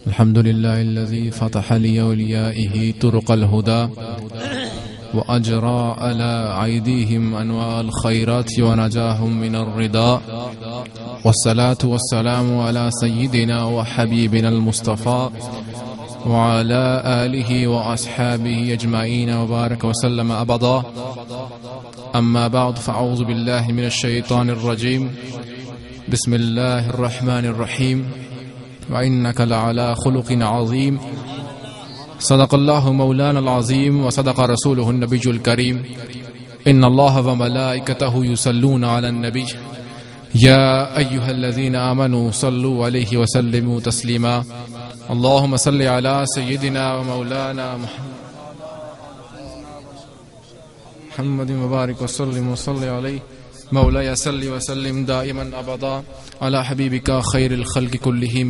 الحمد لله الذي فتح لأوليائه طرق الهدى وأجرى على أيديهم أنواع الخيرات ونجاهم من الردى، والصلاة والسلام على سيدنا وحبيبنا المصطفى وعلى آله وأصحابه أجمعين وبارك وسلم أبدا. أما بعد، فأعوذ بالله من الشيطان الرجيم. بسم الله الرحمن الرحيم. وإنك لعلى خلق عظيم. صدق الله مولانا العظيم وصدق رسوله النبي الكريم. إن الله وملائكته يصلون على النبي يا أيها الذين آمنوا صلوا عليه وسلموا تسليما. اللهم صل على سيدنا ومولانا محمد مبارك وسلم وصل عليه. مولاي صل وسلم دائما أبدا على حبيبك خير الخلق كلهم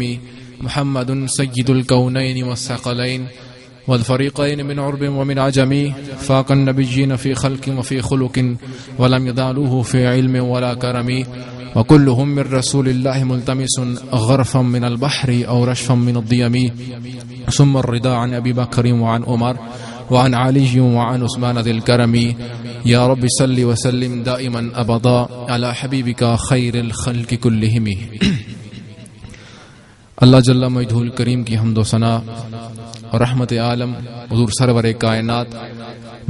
محمد سيد الكونين والثقلين والفريقين من عرب ومن عجم، فاق النبيين في خلق وفي خلق ولم يضالوه في علم ولا كرم، وكلهم من رسول الله ملتمس غرفا من البحر أو رشفا من الضيم. ثم الرضا عن أبي بكر وعن عمر وعن علي وعن عثمان ذي الكرم. يا رب صل وسلم دائما أبدا على حبيبك خير الخلق كلهم. اللہ جل مجدہ الکریم کی حمد و ثنا اور رحمت عالم حضور سرور کائنات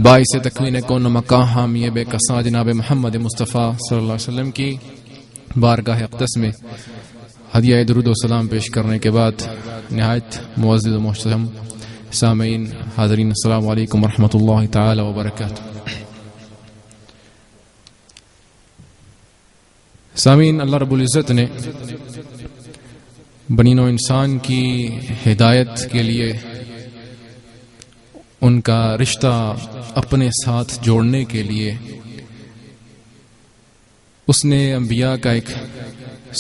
باعث تکوین کون مکان حامی بے کساں جناب محمد مصطفیٰ صلی اللہ علیہ وسلم کی بارگاہ اقدس میں ہدیہ درود و سلام پیش کرنے کے بعد نہایت معزز و محترم سامعین حاضرین، السلام علیکم ورحمۃ اللہ تعالی وبرکاتہ. سامعین، اللہ رب العزت نے بنی نوع انسان کی ہدایت کے لیے، ان کا رشتہ اپنے ساتھ جوڑنے کے لیے اس نے انبیاء کا ایک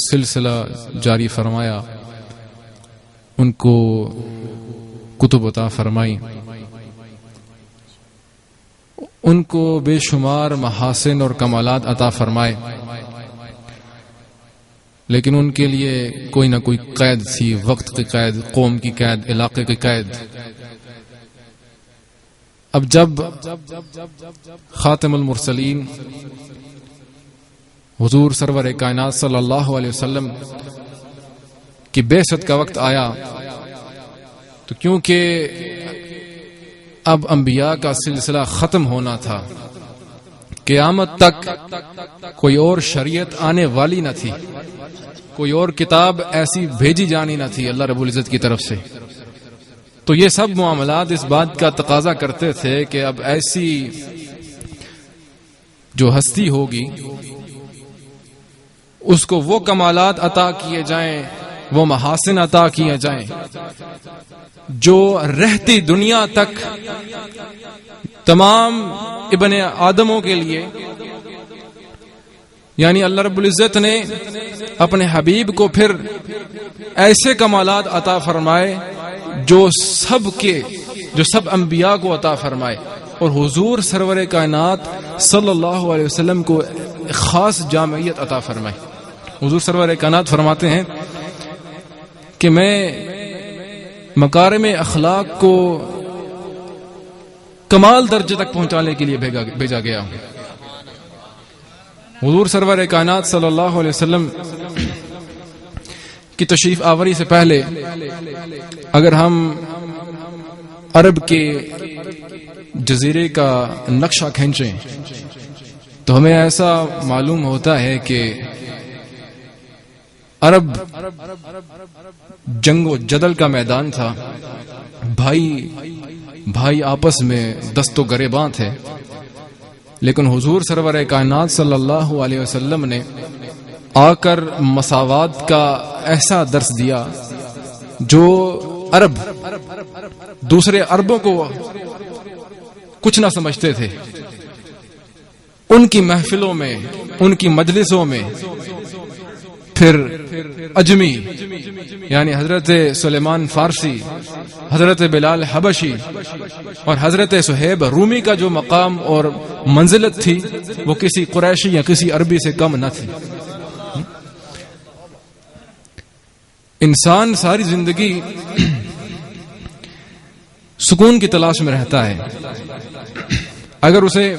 سلسلہ جاری فرمایا، ان کو کتب عطا فرمائی، ان کو بے شمار محاسن اور کمالات عطا فرمائے، لیکن ان کے لیے کوئی نہ کوئی قید تھی، وقت کی قید، قوم کی قید، علاقے کی قید. اب جب خاتم المرسلین حضور سرور کائنات صلی اللہ علیہ وسلم کی بعثت کا وقت آیا، تو کیونکہ اب انبیاء کا سلسلہ ختم ہونا تھا، قیامت تک کوئی اور شریعت آنے والی نہ تھی، کوئی اور کتاب ایسی بھیجی جانی نہ تھی اللہ رب العزت کی طرف سے، تو یہ سب معاملات اس بات کا تقاضا کرتے تھے کہ اب ایسی جو ہستی ہوگی اس کو وہ کمالات عطا کیے جائیں، وہ محاسن عطا کیے جائیں جو رہتی دنیا تک تمام ابن آدموں کے لیے، یعنی اللہ رب العزت نے اپنے حبیب کو پھر ایسے کمالات عطا فرمائے جو سب انبیاء کو عطا فرمائے، اور حضور سرور کائنات صلی اللہ علیہ وسلم کو خاص جامعیت عطا فرمائے. حضور سرور کائنات فرماتے ہیں کہ میں مکارم اخلاق کو کمال درجے تک پہنچانے کے لیے بھیجا گیا ہوں. حضور سرور کائنات صلی اللہ علیہ وسلم کی تشریف آوری سے پہلے اگر ہم عرب کے جزیرے کا نقشہ کھینچیں تو ہمیں ایسا معلوم ہوتا ہے کہ عرب جنگ و جدل کا میدان تھا، بھائی آپس میں دست و گریباں تھے، لیکن حضور سرور کائنات صلی اللہ علیہ وسلم نے آ کر مساوات کا ایسا درس دیا جو عرب دوسرے عربوں کو کچھ نہ سمجھتے تھے. ان کی محفلوں میں، ان کی مجلسوں میں پھر اجمی یعنی حضرت سلیمان فارسی، حضرت بلال حبشی اور حضرت صہیب رومی کا جو مقام اور منزلت تھی وہ کسی قریشی یا کسی عربی سے کم نہ تھی. انسان ساری زندگی سکون کی تلاش میں رہتا ہے. اگر اسے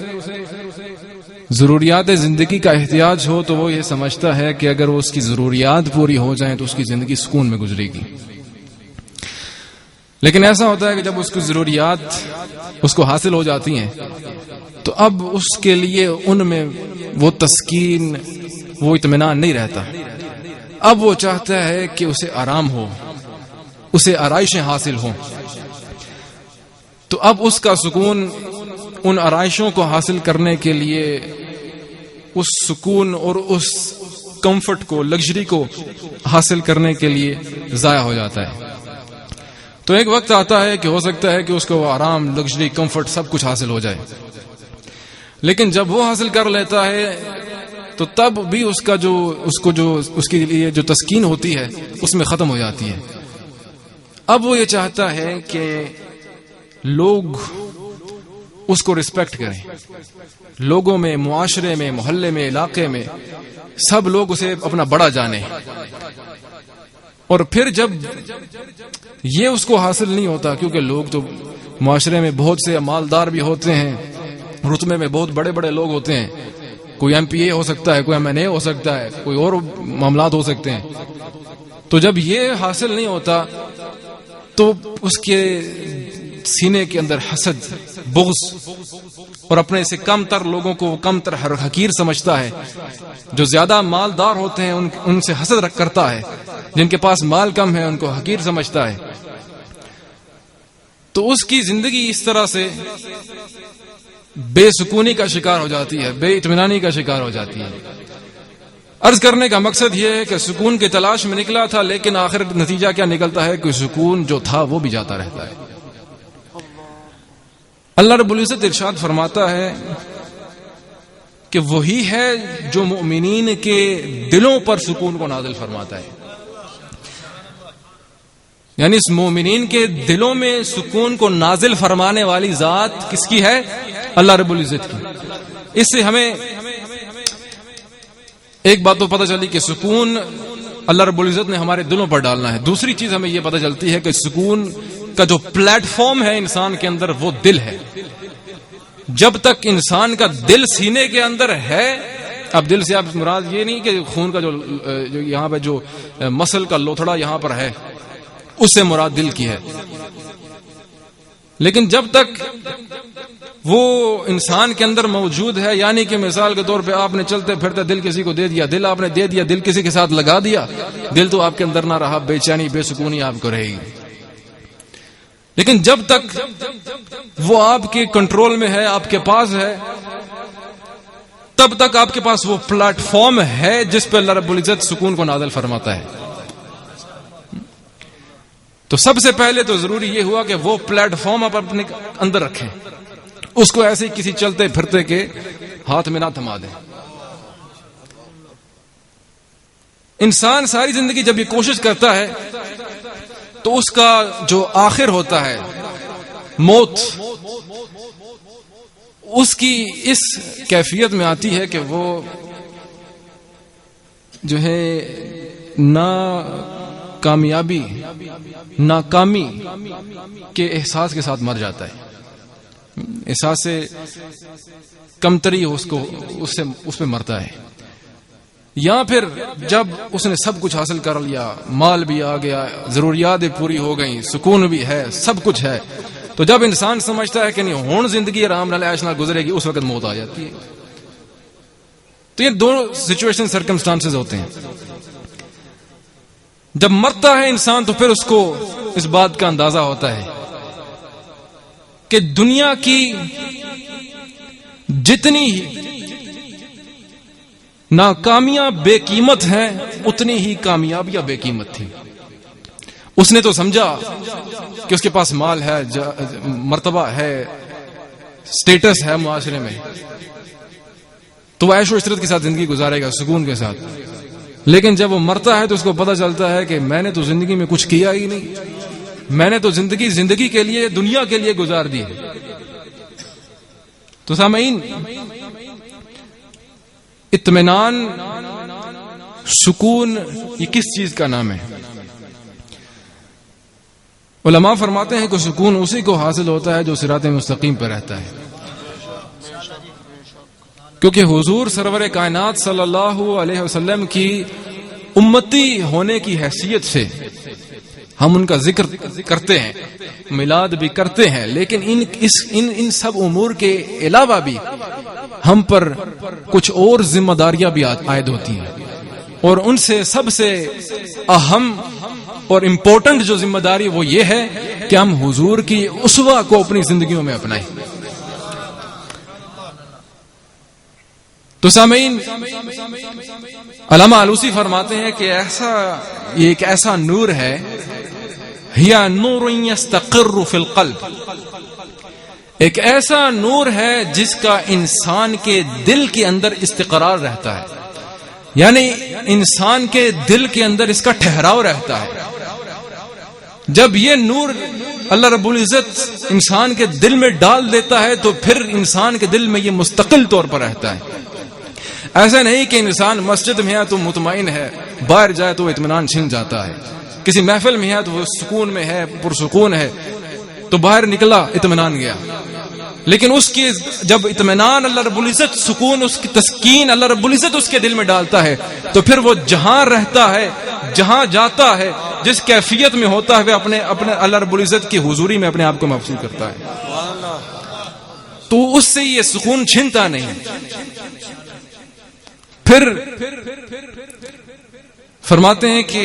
ضروریات زندگی کا احتیاج ہو تو وہ یہ سمجھتا ہے کہ اگر وہ اس کی ضروریات پوری ہو جائیں تو اس کی زندگی سکون میں گزرے گی. لیکن ایسا ہوتا ہے کہ جب اس کی ضروریات اس کو حاصل ہو جاتی ہیں تو اب اس کے لیے ان میں وہ تسکین، وہ اطمینان نہیں رہتا. اب وہ چاہتا ہے کہ اسے آرام ہو، اسے آرائشیں حاصل ہوں. تو اب اس کا سکون ان آرائشوں کو حاصل کرنے کے لیے، اس سکون اور اس کمفرٹ کو، لگژری کو حاصل کرنے کے لیے ضائع ہو جاتا ہے. تو ایک وقت آتا ہے کہ ہو سکتا ہے کہ اس کو وہ آرام، لگژری، کمفرٹ سب کچھ حاصل ہو جائے. لیکن جب وہ حاصل کر لیتا ہے تو تب بھی اس کے لیے جو تسکین ہوتی ہے اس میں ختم ہو جاتی ہے. اب وہ یہ چاہتا ہے کہ لوگ اس کو ریسپیکٹ کریں. لوگوں میں، معاشرے میں، محلے میں، علاقے میں سب لوگ اسے اپنا بڑا جانیں. اور پھر جب یہ اس کو حاصل نہیں ہوتا، کیونکہ لوگ تو معاشرے میں بہت سے مالدار بھی ہوتے ہیں، رتبے میں بہت بڑے بڑے لوگ ہوتے ہیں، کوئی ایم پی اے ہو سکتا ہے، کوئی ایم این اے ہو سکتا ہے، کوئی اور معاملات ہو سکتے ہیں. تو جب یہ حاصل نہیں ہوتا تو اس کے سینے کے اندر حسد، بغض اور اپنے سے کم تر لوگوں کو کم تر حقیر سمجھتا ہے. جو زیادہ مالدار ہوتے ہیں ان سے حسد کرتا ہے، جن کے پاس مال کم ہے ان کو حقیر سمجھتا ہے. تو اس کی زندگی اس طرح سے بے سکونی کا شکار ہو جاتی ہے، بے اطمینانی کا شکار ہو جاتی ہے. عرض کرنے کا مقصد یہ ہے کہ سکون کی تلاش میں نکلا تھا، لیکن آخر نتیجہ کیا نکلتا ہے کہ سکون جو تھا وہ بھی جاتا رہتا ہے. اللہ رب العزت ارشاد فرماتا ہے کہ وہی ہے جو مومنین کے دلوں پر سکون کو نازل فرماتا ہے. یعنی اس مومنین کے دلوں میں سکون کو نازل فرمانے والی ذات کس کی ہے؟ اللہ رب العزت کی. اس سے ہمیں ایک بات تو پتہ چلی کہ سکون اللہ رب العزت نے ہمارے دلوں پر ڈالنا ہے. دوسری چیز ہمیں یہ پتہ چلتی ہے کہ سکون کا جو پلیٹ فارم ہے انسان کے اندر وہ دل ہے. جب تک انسان کا دل سینے کے اندر ہے، اب دل سے آپ مراد یہ نہیں کہ خون کا جو یہاں پہ جو مسل کا لوتھڑا یہاں پر ہے اس سے مراد دل کی ہے، لیکن جب تک وہ انسان کے اندر موجود ہے، یعنی کہ مثال کے طور پہ آپ نے چلتے پھرتے دل کسی کو دے دیا، دل آپ نے دے دیا، دل کسی کے ساتھ لگا دیا، دل تو آپ کے اندر نہ رہا، بے چینی، بے سکونی آپ کو رہے گی. لیکن جب تک وہ آپ کے کنٹرول میں ہے، آپ کے پاس ہے، تب تک آپ کے پاس وہ پلیٹ فارم ہے جس پہ اللہ رب العزت سکون کو نازل فرماتا ہے. تو سب سے پہلے تو ضروری یہ ہوا کہ وہ پلیٹ فارم آپ اپنے اندر رکھیں، اس کو ایسے کسی چلتے پھرتے کے ہاتھ میں نہ تھما دیں. انسان ساری زندگی جب یہ کوشش کرتا ہے تو اس کا جو آخر ہوتا ہے موت، اس کی اس کیفیت میں آتی ہے کہ وہ جو ہے کامیابی، ناکامی کے احساس کے ساتھ مر جاتا ہے. احساس سے کمتری اس پہ مرتا ہے. یا پھر جب اس نے سب کچھ حاصل کر لیا، مال بھی آ گیا، ضروریات بھی پوری ہو گئیں، سکون بھی ہے، سب کچھ ہے، تو جب انسان سمجھتا ہے کہ نہیں ہون زندگی آرام نال عیش نال گزرے گی، اس وقت موت آ جاتی ہے. تو یہ دو سچویشن سرکمسٹانسز ہوتے ہیں. جب مرتا ہے انسان تو پھر اس کو اس بات کا اندازہ ہوتا ہے کہ دنیا کی جتنی ناکامیاں بے قیمت ہیں اتنی ہی کامیابیاں بے قیمت تھی. اس نے تو سمجھا کہ اس کے پاس مال ہے، مرتبہ ہے، سٹیٹس ہے معاشرے میں، تو وہ عیش و عشرت کے ساتھ زندگی گزارے گا، سکون کے ساتھ. لیکن جب وہ مرتا ہے تو اس کو پتہ چلتا ہے کہ میں نے تو زندگی میں کچھ کیا ہی نہیں، میں نے تو زندگی کے لیے، دنیا کے لیے گزار دی. تو سامعین، اطمینان، سکون، یہ کس چیز کا نام ہے؟ علماء فرماتے ہیں کہ سکون اسی کو حاصل ہوتا ہے جو صراط مستقیم پر رہتا ہے، کیونکہ حضور سرور کائنات صلی اللہ علیہ وسلم کی امتی ہونے کی حیثیت سے ہم ان کا ذکر کرتے ہیں، میلاد بھی کرتے ہیں، لیکن ان سب امور کے علاوہ بھی ہم پر کچھ اور ذمہ داریاں بھی عائد ہوتی ہیں، اور ان سے سب سے اہم اور امپورٹنٹ جو ذمہ داری وہ یہ ہے کہ ہم حضور کی اسوہ کو اپنی زندگیوں میں اپنائیں۔ تو سامعین، علامہ آلوسی فرماتے ہیں کہ یہ ایک ایسا نور ہے، ہیا نور یستقر فی القلب، ایک ایسا نور ہے جس کا انسان کے دل کے اندر استقرار رہتا ہے، یعنی انسان کے دل کے اندر اس کا ٹھہراؤ رہتا ہے۔ جب یہ نور اللہ رب العزت انسان کے دل میں ڈال دیتا ہے تو پھر انسان کے دل میں یہ مستقل طور پر رہتا ہے۔ ایسا نہیں کہ انسان مسجد میں ہے تو مطمئن ہے، باہر جائے تو اطمینان چھن جاتا ہے، کسی محفل میں ہے تو وہ سکون میں ہے، پرسکون ہے، تو باہر نکلا اطمینان گیا، لیکن اس کی جب اطمینان اللہ رب العزت، سکون، اس کی تسکین اللہ رب العزت اس کے دل میں ڈالتا ہے تو پھر وہ جہاں رہتا ہے، جہاں جاتا ہے، جس کیفیت میں ہوتا ہے وہ اپنے اللہ رب العزت کی حضوری میں اپنے آپ کو محسوس کرتا ہے، تو اس سے یہ سکون چھنتا نہیں۔ پھر فرماتے ہیں کہ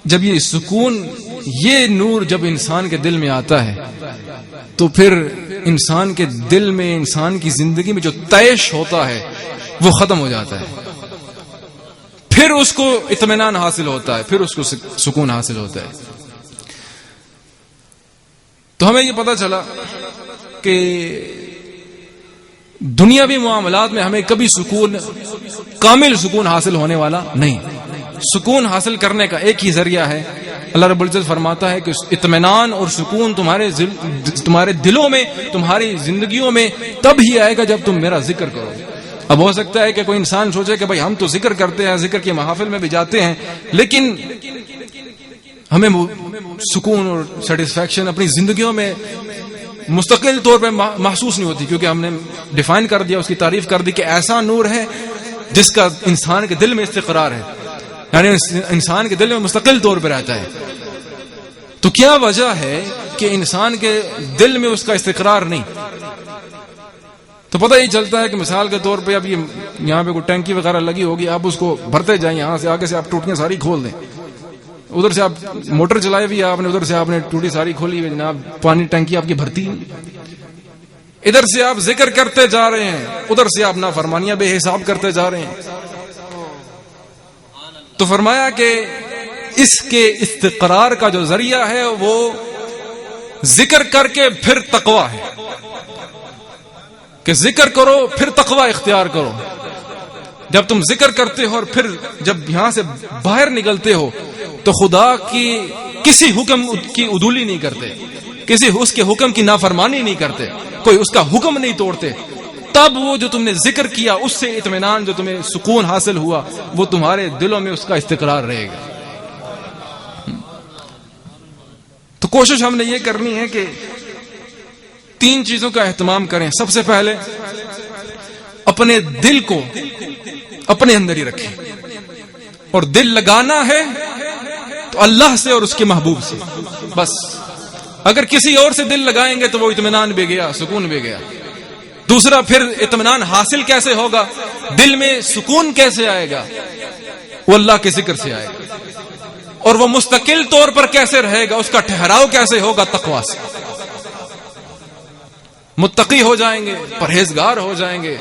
جب یہ سکون، یہ نور جب انسان کے دل میں آتا ہے تو پھر انسان کے دل میں، انسان کی زندگی میں جو طیش ہوتا ہے وہ ختم ہو جاتا ہے، پھر اس کو اطمینان حاصل ہوتا ہے، پھر اس کو سکون حاصل ہوتا ہے۔ تو ہمیں یہ پتا چلا کہ دنیاوی معاملات میں ہمیں کبھی سکون، کامل سکون حاصل ہونے والا نہیں۔ سکون حاصل کرنے کا ایک ہی ذریعہ ہے، اللہ رب العزت فرماتا ہے کہ اطمینان اور سکون تمہارے دلوں میں، تمہاری زندگیوں میں تب ہی آئے گا جب تم میرا ذکر کرو۔ اب ہو سکتا ہے کہ کوئی انسان سوچے کہ بھائی ہم تو ذکر کرتے ہیں، ذکر کی محافل میں بھی جاتے ہیں، لیکن ہمیں سکون اور سیٹسفیکشن اپنی زندگیوں میں مستقل طور پہ محسوس نہیں ہوتی، کیونکہ ہم نے ڈیفائن کر دیا، اس کی تعریف کر دی کہ ایسا نور ہے جس کا انسان کے دل میں استقرار ہے، یعنی انسان کے دل میں مستقل طور پہ رہتا ہے۔ تو کیا وجہ ہے کہ انسان کے دل میں اس کا استقرار نہیں؟ تو پتہ ہی چلتا ہے کہ مثال کے طور پہ اب یہاں پہ کوئی ٹینکی وغیرہ لگی ہوگی، آپ اس کو بھرتے جائیں، یہاں سے آگے سے آپ ٹوٹیاں ساری کھول دیں، ادھر سے آپ موٹر چلائے ہوئی آپ نے، ادھر سے آپ نے ٹوٹی ساری کھولی ہوئی، جناب پانی ٹینکی آپ کی بھرتی، ادھر سے آپ ذکر کرتے جا رہے ہیں، ادھر سے آپ نافرمانیاں بے حساب کرتے جا رہے ہیں۔ تو فرمایا کہ اس کے استقرار کا جو ذریعہ ہے وہ ذکر کر کے پھر تقویٰ ہے، کہ ذکر کرو پھر تقویٰ اختیار کرو۔ جب تم ذکر کرتے ہو اور پھر جب یہاں سے باہر نکلتے ہو تو خدا کی کسی حکم کی عدولی نہیں کرتے، کسی اس کے حکم کی نافرمانی نہیں کرتے، کوئی اس کا حکم نہیں توڑتے، تب وہ جو تم نے ذکر کیا اس سے اطمینان، جو تمہیں سکون حاصل ہوا، وہ تمہارے دلوں میں اس کا استقرار رہے گا۔ تو کوشش ہم نے یہ کرنی ہے کہ 3 چیزوں کا اہتمام کریں۔ سب سے پہلے اپنے دل کو اپنے اندر ہی رکھیں، اور دل لگانا ہے تو اللہ سے اور اس کے محبوب سے، بس۔ اگر کسی اور سے دل لگائیں گے تو وہ اطمینان بھی گیا، سکون بھی گیا۔ دوسرا، پھر اطمینان حاصل کیسے ہوگا، دل میں سکون کیسے آئے گا، وہ اللہ کے ذکر سے آئے گا، اور وہ مستقل طور پر کیسے رہے گا، اس کا ٹھہراؤ کیسے ہوگا، تقویٰ سے۔ متقی ہو جائیں گے، پرہیزگار ہو جائیں گے،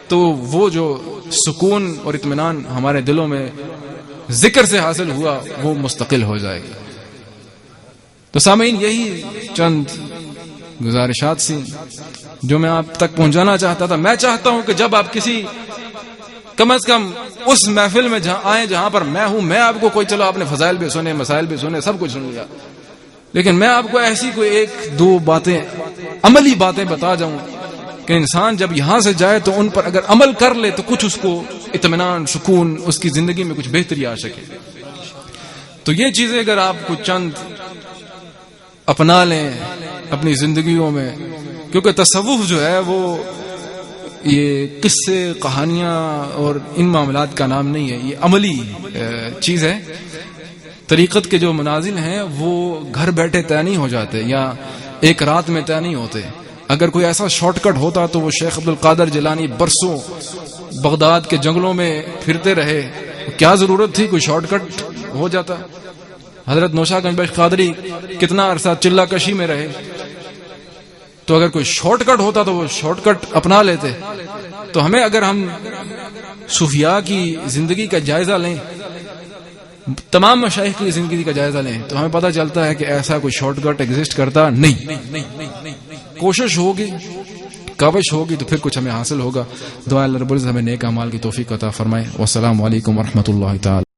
تو وہ جو سکون اور اطمینان ہمارے دلوں میں ذکر سے حاصل ہوا وہ مستقل ہو جائے گا۔ تو سامعین، یہی چند گزارشات سی جو میں آپ تک پہنچانا چاہتا تھا۔ میں چاہتا ہوں کہ جب آپ کسی کم از کم اس محفل میں آئیں جہاں پر میں ہوں، میں آپ کو کوئی، چلو آپ نے فضائل بھی سنے، مسائل بھی سنے، سب کچھ سن لیا، لیکن میں آپ کو ایسی کوئی 1-2 باتیں، عملی باتیں بتا جاؤں کہ انسان جب یہاں سے جائے تو ان پر اگر عمل کر لے تو کچھ اس کو اطمینان، سکون، اس کی زندگی میں کچھ بہتری آ سکے۔ تو یہ چیزیں اگر آپ کو چند اپنا لیں اپنی زندگیوں میں، کیونکہ تصوف جو ہے وہ یہ قصے کہانیاں اور ان معاملات کا نام نہیں ہے، یہ عملی چیز ہے. طریقت کے جو منازل ہیں وہ گھر بیٹھے طے نہیں ہو جاتے یا ایک رات میں طے نہیں ہوتے. اگر کوئی ایسا شارٹ کٹ ہوتا تو وہ شیخ عبد القادر جیلانی برسوں بغداد کے جنگلوں میں پھرتے رہے، کیا ضرورت تھی؟ کوئی شارٹ کٹ ہو جاتا. حضرت نوشا گنج بخش قادری کتنا عرصہ چلہ کشی میں رہے، تو اگر کوئی شارٹ کٹ ہوتا تو وہ شارٹ کٹ اپنا لیتے. تو ہمیں اگر ہم صوفیاء کی زندگی کا جائزہ لیں، تمام مشائخ کی زندگی کا جائزہ لیں، تو ہمیں پتہ چلتا ہے کہ ایسا کوئی شارٹ کٹ ایگزسٹ کرتا نہیں. کوشش ہوگی، کاوش ہوگی تو پھر کچھ ہمیں حاصل ہوگا. دعا اللہ رب العزت ہمیں نیک اعمال کی توفیق عطا فرمائے. والسلام علیکم ورحمۃ اللہ تعالی.